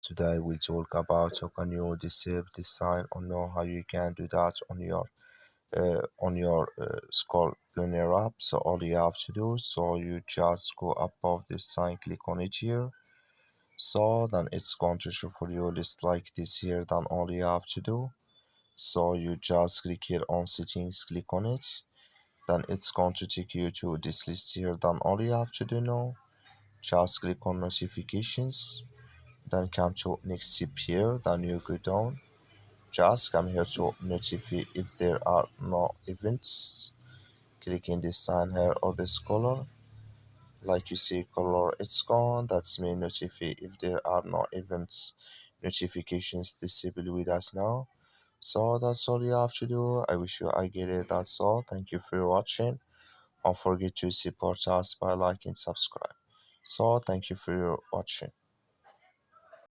Today we talk about how can you disable this sign or know how you can do that on your Skull Planner app. So all you have to do, so you just go above this sign, click on it here. So then it's going to show for you a list like this here. Then all you have to do, so you just click here on settings, click on it. Then it's going to take you to this list here. Then all you have to do now, just click on notifications, then come to next step here, then you go down, just come here to notify if there are no events. Click in this sign here or this color, like you see color it's gone, that's me notify if there are no events, notifications disable with us now. So that's all you have to do. I wish you I get it. That's all. Thank you for watching. Don't forget to support us by liking, subscribe. So thank you for your watching.